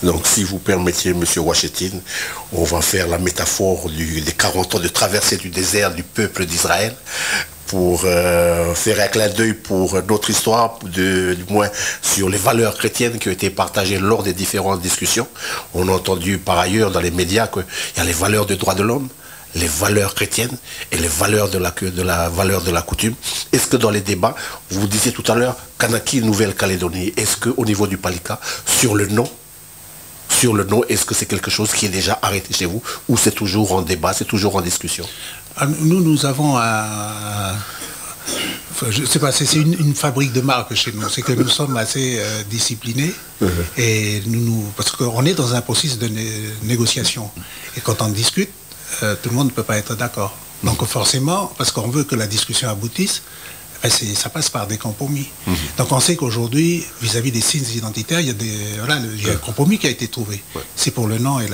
Donc, si vous permettiez, M. Washington, on va faire la métaphore des 40 ans de traversée du désert du peuple d'Israël pour faire un clin d'œil pour notre histoire, du moins sur les valeurs chrétiennes qui ont été partagées lors des différentes discussions. On a entendu par ailleurs dans les médias qu'il y a les valeurs des droits de l'homme, les valeurs chrétiennes et les valeurs de la valeur de la coutume. Est-ce que dans les débats, vous disiez tout à l'heure, Kanaki, Nouvelle-Calédonie, est-ce qu'au niveau du Palika, sur le nom, est-ce que c'est quelque chose qui est déjà arrêté chez vous ou c'est toujours en débat, c'est toujours en discussion? Nous avons je sais pas, c'est une fabrique de marque chez nous. C'est que nous sommes assez disciplinés et parce qu'on est dans un processus de négociation. Et quand on discute, tout le monde ne peut pas être d'accord. Donc forcément, parce qu'on veut que la discussion aboutisse, ça passe par des compromis. Donc on sait qu'aujourd'hui, vis-à-vis des signes identitaires, il y a un compromis qui a été trouvé. C'est pour le nom et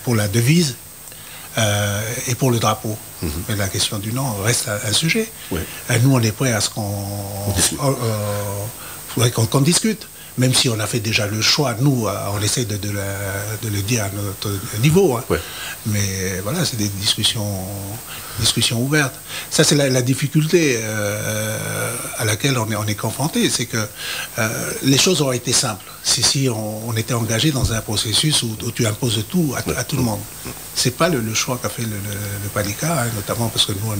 pour la devise et pour le drapeau. Mais la question du nom reste un sujet. Nous, on est prêts à ce qu'on discute. Même si on a fait déjà le choix, nous, on essaie de le dire à notre niveau. Mais voilà, c'est des discussions ouvertes. Ça, c'est la difficulté à laquelle on est confronté. C'est que les choses auraient été simples si on était engagé dans un processus où tu imposes tout à tout le monde. C'est pas le choix qu'a fait le Palika, notamment parce que nous,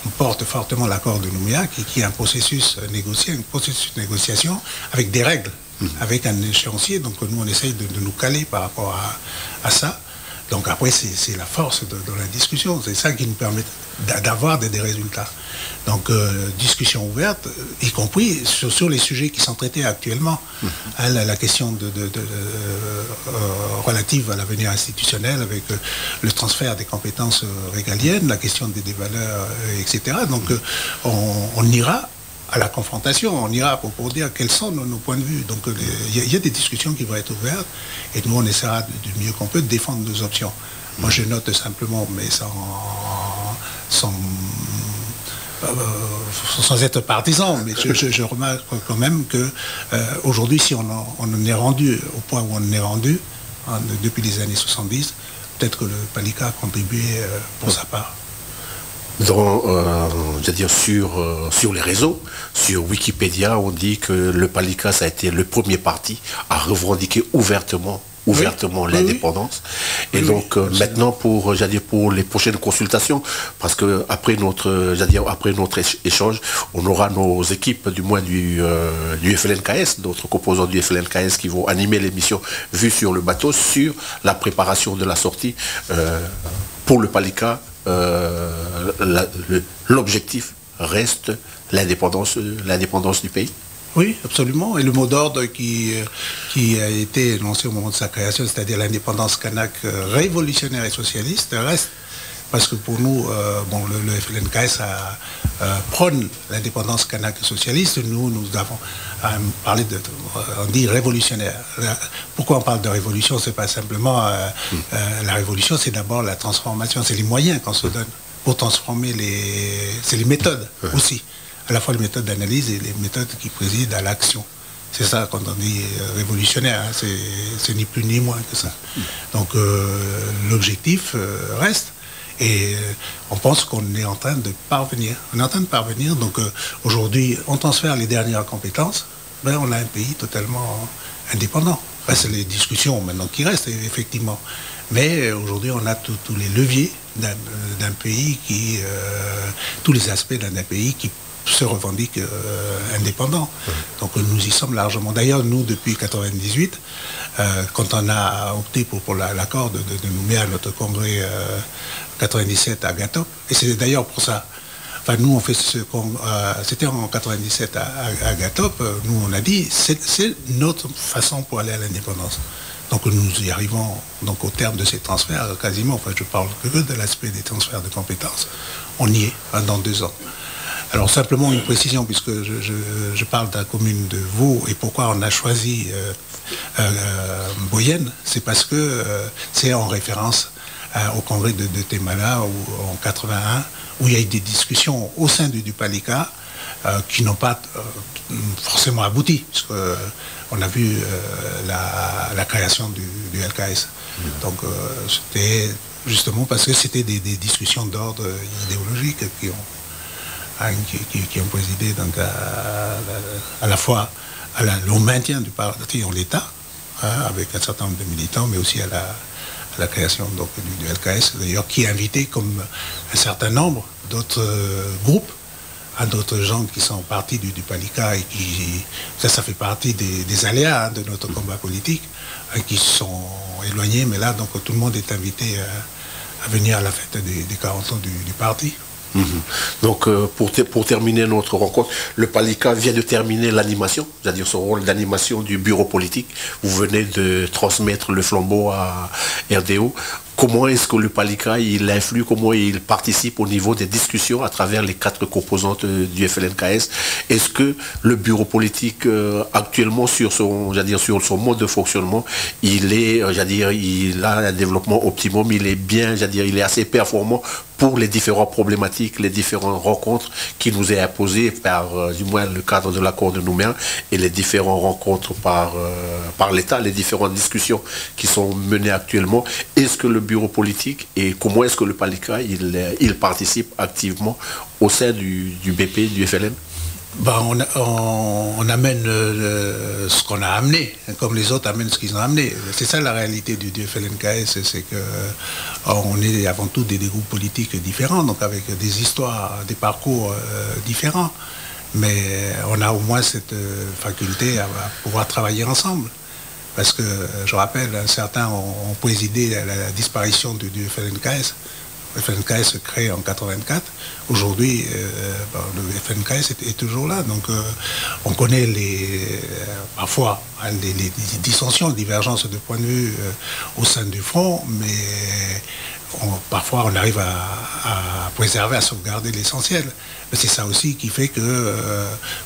on porte fortement l'accord de Nouméa, qui est un processus négocié, un processus de négociation avec des règles. Avec un échéancier, donc nous on essaye de nous caler par rapport à ça. Donc après c'est la force de la discussion, c'est ça qui nous permet d'avoir des résultats. Donc discussion ouverte, y compris sur les sujets qui sont traités actuellement. La question relative à l'avenir institutionnel avec le transfert des compétences régaliennes, la question des valeurs, etc. Donc on ira à la confrontation, on ira pour dire quels sont nos points de vue. Donc il y a des discussions qui vont être ouvertes et nous on essaiera du mieux qu'on peut de défendre nos options. Moi je note simplement, mais sans être partisan, mais je remarque quand même que aujourd'hui si on en est rendu au point où on en est rendu, depuis les années 70, peut-être que le Palika a contribué pour sa part. Sur les réseaux, sur Wikipédia, on dit que le Palika, ça a été le premier parti à revendiquer ouvertement l'indépendance. Et donc maintenant pour les prochaines consultations, parce que après notre échange, on aura nos équipes du FLNKS, d'autres composants du FLNKS qui vont animer l'émission Vue sur le bateau sur la préparation de la sortie pour le Palika. L'objectif reste l'indépendance du pays. Oui, absolument. Et le mot d'ordre qui a été énoncé au moment de sa création, c'est-à-dire l'indépendance kanak révolutionnaire et socialiste, reste. Parce que pour nous, le FLNKS prône l'indépendance kanak socialiste. Nous avons parlé on dit révolutionnaire. Pourquoi on parle de révolution? C'est pas simplement la révolution, c'est d'abord la transformation, c'est les moyens qu'on se donne pour transformer c'est les méthodes aussi. À la fois les méthodes d'analyse et les méthodes qui président à l'action. C'est ça quand on dit révolutionnaire, hein, c'est ni plus ni moins que ça. Donc l'objectif reste. Et on pense qu'on est en train de parvenir. Donc aujourd'hui, on transfère les dernières compétences, on a un pays totalement indépendant. C'est les discussions maintenant qui restent, effectivement. Mais aujourd'hui, on a tous les leviers d'un pays tous les aspects d'un pays qui se revendique indépendant. Donc nous y sommes largement. D'ailleurs, nous, depuis 1998, quand on a opté pour l'accord de Nouméa à notre congrès 97 à Gatop, et c'est d'ailleurs pour ça, nous on fait c'était en 97 à Gatop, nous on a dit, c'est notre façon pour aller à l'indépendance. Donc nous y arrivons donc au terme de ces transferts, quasiment, je parle que de l'aspect des transferts de compétences, on y est dans 2 ans. Alors simplement une précision, puisque je parle de la commune de Vaud, et pourquoi on a choisi Boyenne, c'est parce que c'est en référence au congrès de Temala en 81, où il y a eu des discussions au sein du Palika qui n'ont pas forcément abouti, puisque on a vu la création du LKS. Donc c'était justement parce que c'était des discussions d'ordre idéologique qui ont présidé donc, à la fois au maintien du parti en l'État, avec un certain nombre de militants, mais aussi à la création donc, du LKS, d'ailleurs, qui invitait comme un certain nombre d'autres groupes, d'autres gens qui sont partis du Palika et qui, ça fait partie des aléas de notre combat politique, qui sont éloignés, mais là, donc, tout le monde est invité à venir à la fête des 40 ans du parti. Donc, pour terminer notre rencontre, le Palika vient de terminer l'animation, c'est-à-dire son rôle d'animation du bureau politique. Vous venez de transmettre le flambeau à RDO. Comment est-ce que le Palika, il influe, comment il participe au niveau des discussions à travers les 4 composantes du FLNKS? Est-ce que le bureau politique, actuellement, sur son mode de fonctionnement, il a un développement optimum, il est bien, il est assez performant pour les différentes problématiques, les différentes rencontres qui nous est imposées par, du moins, le cadre de l'accord de Nouméa et les différentes rencontres par l'État, les différentes discussions qui sont menées actuellement? Est-ce que le bureau politique et comment est-ce que le Palika il participe activement au sein du BP, du FLN? On amène ce qu'on a amené, comme les autres amènent ce qu'ils ont amené. C'est ça la réalité du FLNKS, c'est qu'on est avant tout des groupes politiques différents, donc avec des histoires, des parcours différents. Mais on a au moins cette faculté à pouvoir travailler ensemble. Parce que, je rappelle, certains ont présidé à la disparition du FLNKS. Le FLNKS créé en 84. Aujourd'hui, le FLNKS est toujours là. Donc, on connaît parfois les dissensions, divergences de point de vue au sein du front, mais parfois on arrive à préserver, à sauvegarder l'essentiel. Mais c'est ça aussi qui fait que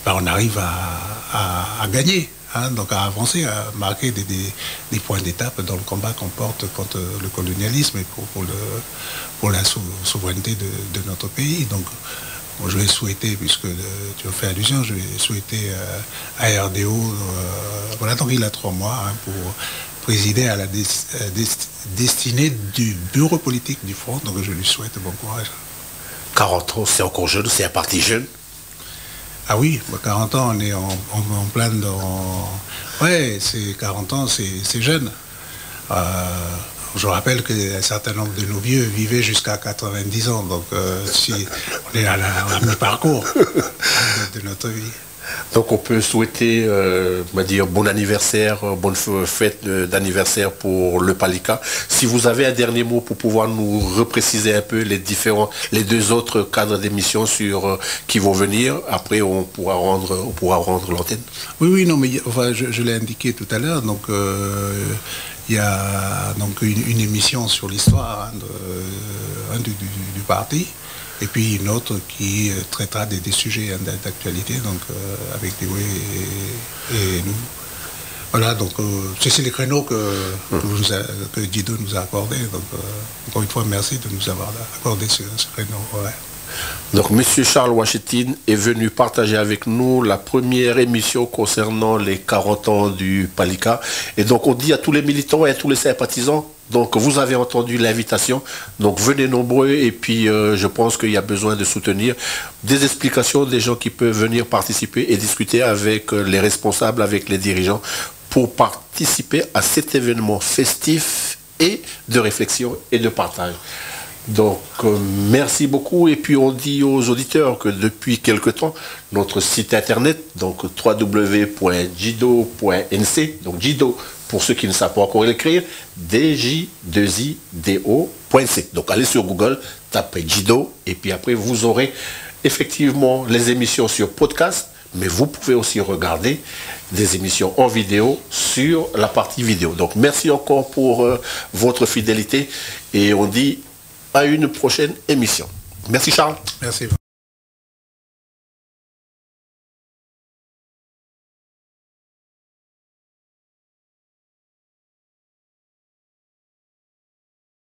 on arrive à gagner. Donc à avancer, à marquer des points d'étape dans le combat qu'on porte contre le colonialisme et pour la souveraineté de notre pays. Donc je vais souhaiter, puisque tu as fait allusion, je vais souhaiter à RDO, voilà, donc il a 3 mois pour présider à la destinée du bureau politique du Front, donc je lui souhaite bon courage. 40 ans, c'est encore jeune, c'est un parti jeune. Ah oui, 40 ans, on est en plein dans... Ouais, c'est 40 ans, c'est jeune. Je rappelle qu'un certain nombre de nos vieux vivaient jusqu'à 90 ans, donc si on est à mi-parcours de notre vie. Donc on peut souhaiter, bon anniversaire, bonne fête d'anniversaire pour le Palika. Si vous avez un dernier mot pour pouvoir nous repréciser un peu les 2 autres cadres d'émission qui vont venir, après on pourra rendre l'antenne. Oui, non, mais enfin, je l'ai indiqué tout à l'heure, donc il y a donc une émission sur l'histoire du parti. Et puis une autre qui traitera des sujets d'actualité, donc avec Théo et nous. Voilà, donc c'est les créneaux que Guido nous a accordés. Donc encore une fois, merci de nous avoir accordé ce créneau. Ouais. Donc M. Charles Ouachette est venu partager avec nous la première émission concernant les 40 ans du Palika. Et donc on dit à tous les militants et à tous les sympathisants, donc vous avez entendu l'invitation, donc venez nombreux et puis je pense qu'il y a besoin de soutenir des explications des gens qui peuvent venir participer et discuter avec les responsables, avec les dirigeants pour participer à cet événement festif et de réflexion et de partage. Donc, merci beaucoup. Et puis, on dit aux auditeurs que depuis quelque temps, notre site internet, donc www.jido.nc, donc Jido, pour ceux qui ne savent pas encore l'écrire, dj2ido.nc. Donc, allez sur Google, tapez Jido, et puis après, vous aurez effectivement les émissions sur podcast, mais vous pouvez aussi regarder des émissions en vidéo sur la partie vidéo. Donc, merci encore pour votre fidélité, et on dit à une prochaine émission. Merci Charles. Merci.